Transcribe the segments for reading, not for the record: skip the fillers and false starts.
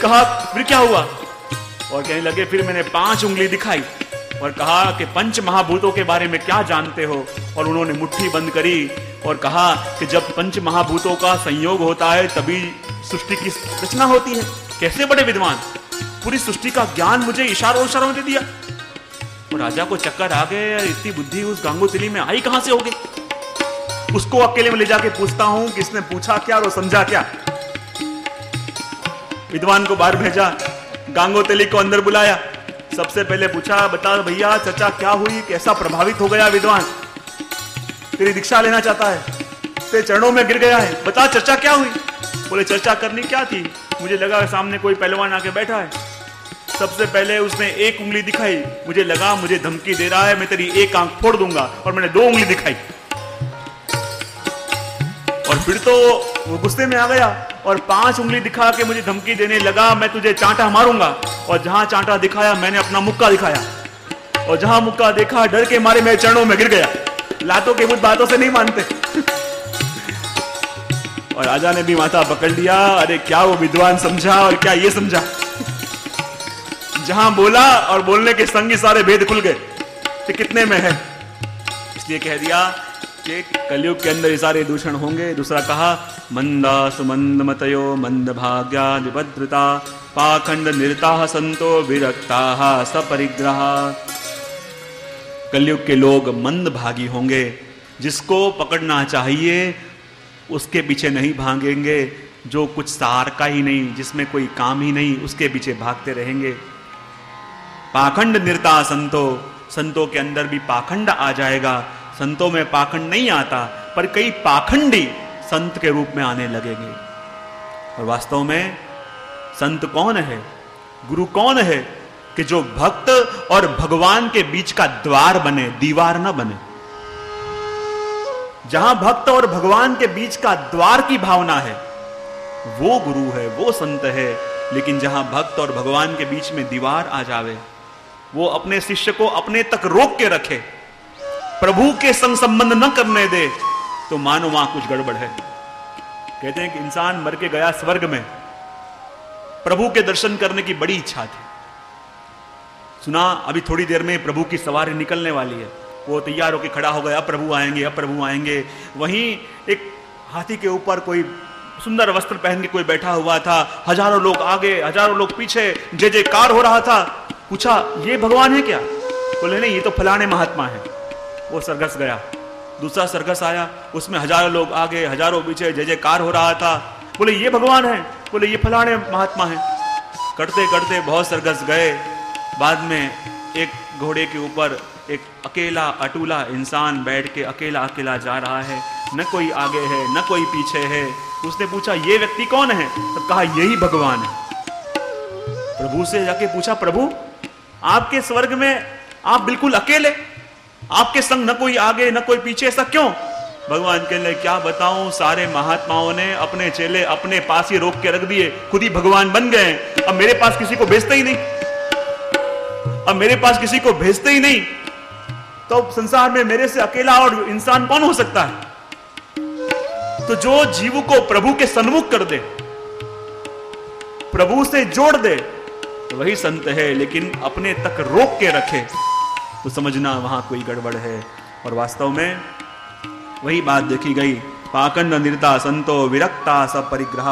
कहा फिर क्या हुआ? और कहने लगे फिर मैंने 5 उंगली दिखाई और कहा कि पंच महाभूतों के बारे में क्या जानते हो? और उन्होंने मुट्ठी बंद करी और कहा कि जब पंच महाभूतों का संयोग होता है तभी सृष्टि की रचना होती है। कैसे बड़े विद्वान, पूरी सृष्टि का ज्ञान मुझे इशारों इशारों में दे दिया। और राजा को चक्कर आ गए, इतनी बुद्धि उस गांगुतिली में आई कहां से होगी? उसको अकेले में ले जाके पूछता हूं कि इसने पूछा क्या और समझा क्या। विद्वान को बाहर भेजा, गांगुतिली को अंदर बुलाया, सबसे पहले पूछा बता भैया चर्चा क्या हुई, कैसा प्रभावित हो गया विद्वान, तेरी दीक्षा लेना चाहता है, तेरे चरणों में गिर गया है, बता चर्चा क्या हुई। बोले चर्चा करनी क्या थी, मुझे लगा सामने कोई पहलवान आके बैठा है, सबसे पहले उसने 1 उंगली दिखाई, मुझे लगा मुझे धमकी दे रहा है, मैं तेरी 1 आंख फोड़ दूंगा, और मैंने 2 उंगली दिखाई। और फिर तो वो गुस्से में आ गया और 5 उंगली दिखा के मुझे धमकी देने लगा, मैं तुझे चांटा मारूंगा। और जहां चांटा दिखाया मैंने अपना मुक्का दिखाया, और जहां मुक्का देखा डर के मारे मेरे चरणों में गिर गया। लातों के बुत बातों से नहीं मानते। और राजा ने भी माथा पकड़ लिया, अरे क्या वो विद्वान समझा और क्या ये समझा। जहां बोला और बोलने के संग ही सारे भेद खुल गए कि कितने में है। इसलिए कह दिया कि कलयुग के अंदर ये सारे दूषण होंगे। दूसरा कहा मंदा सुमंद मतयो मंद भाग्या निभद्रता पाखंड निरता संतो विरक्ता सपरिग्रह। कलयुग के लोग मंद भागी होंगे, जिसको पकड़ना चाहिए उसके पीछे नहीं भागेंगे, जो कुछ सार का ही नहीं, जिसमें कोई काम ही नहीं, उसके पीछे भागते रहेंगे। पाखंड निरता संतो, संतों के अंदर भी पाखंड आ जाएगा। संतों में पाखंड नहीं आता, पर कई पाखंडी संत के रूप में आने लगेंगे। और वास्तव में संत कौन है, गुरु कौन है कि जो भक्त और भगवान के बीच का द्वार बने, दीवार न बने। जहां भक्त और भगवान के बीच का द्वार की भावना है वो गुरु है, वो संत है। लेकिन जहां भक्त और भगवान के बीच में दीवार आ जावे, वो अपने शिष्य को अपने तक रोक के रखे, प्रभु के संग संबंध न करने दे, तो मानो वहां कुछ गड़बड़ है। कहते हैं कि इंसान मर के गया स्वर्ग में, प्रभु के दर्शन करने की बड़ी इच्छा थी। सुना अभी थोड़ी देर में प्रभु की सवारी निकलने वाली है, वो तैयार होकर खड़ा हो गया, अब प्रभु आएंगे, अब प्रभु आएंगे। वहीं एक हाथी के ऊपर कोई सुंदर वस्त्र पहन के कोई बैठा हुआ था, हजारों लोग आगे हजारों लोग पीछे, जय जयकार हो रहा था। पूछा ये भगवान है क्या? बोले नहीं, ये तो फलाने महात्मा है। वो सरघस गया, दूसरा सरघस आया, उसमें हजारों लोग आगे हजारों पीछे, जय जयकार हो रहा था। बोले ये भगवान है? बोले ये फलाने महात्मा है। करते करते बहुत सरघस गए। बाद में एक घोड़े के ऊपर एक अकेला अटूला इंसान बैठ के अकेला अकेला जा रहा है, न कोई आगे है न कोई पीछे है। उसने पूछा ये व्यक्ति कौन है? तब कहा यही भगवान है। प्रभु से जाके पूछा, प्रभु आपके स्वर्ग में आप बिल्कुल अकेले, आपके संग न कोई आगे न कोई पीछे, ऐसा क्यों? भगवान के लिए क्या बताऊं, सारे महात्माओं ने अपने चेले अपने पास ही रोक के रख दिए, खुद ही भगवान बन गए। अब मेरे पास किसी को भेजते ही नहीं, अब मेरे पास किसी को भेजते ही नहीं, तो संसार में मेरे से अकेला और इंसान कौन हो सकता है? तो जो जीव को प्रभु के सन्मुख कर दे, प्रभु से जोड़ दे, तो वही संत है। लेकिन अपने तक रोक के रखे तो समझना वहां कोई गड़बड़ है। और वास्तव में वही बात देखी गई, पाखंड निरता संतो विरक्ता सब परिग्रह।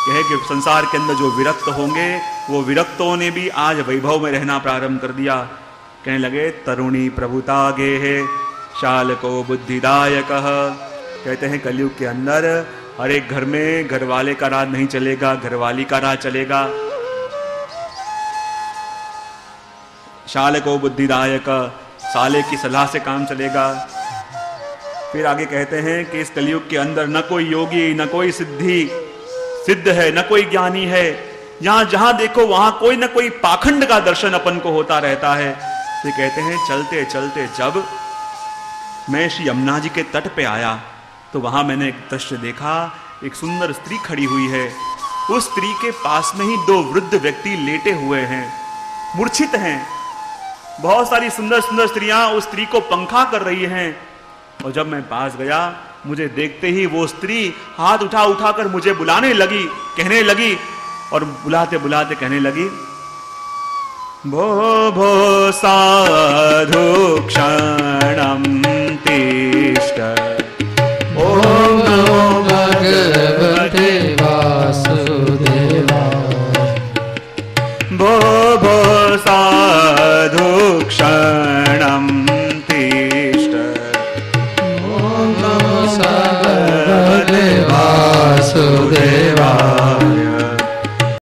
कहे कि संसार के अंदर जो विरक्त होंगे, वो विरक्तों ने भी आज वैभव में रहना प्रारंभ कर दिया। कहने लगे तरुणी प्रभुता गे है शालको बुद्धिदायक। कहते हैं कलयुग के अंदर हर एक घर में घर वाले का राज नहीं चलेगा, घरवाली का राज चलेगा। शालको बुद्धिदायक, साले की सलाह से काम चलेगा। फिर आगे कहते हैं कि इस कलयुग के अंदर न कोई योगी न कोई सिद्ध है, न कोई ज्ञानी है। यहां जहां देखो वहां कोई न कोई पाखंड का दर्शन अपन को होता रहता है। तो कहते हैं चलते चलते जब मैं श्री यमुना जी के तट पे आया तो वहां मैंने एक दृश्य देखा, एक सुंदर स्त्री खड़ी हुई है। उस स्त्री के पास में ही 2 वृद्ध व्यक्ति लेटे हुए हैं, मूर्छित हैं। बहुत सारी सुंदर सुंदर स्त्रियां उस स्त्री को पंखा कर रही हैं। और जब मैं पास गया, मुझे देखते ही वो स्त्री हाथ उठा उठाकर मुझे बुलाने लगी, कहने लगी और बुलाते बुलाते कहने लगी, भो भो साधु क्षण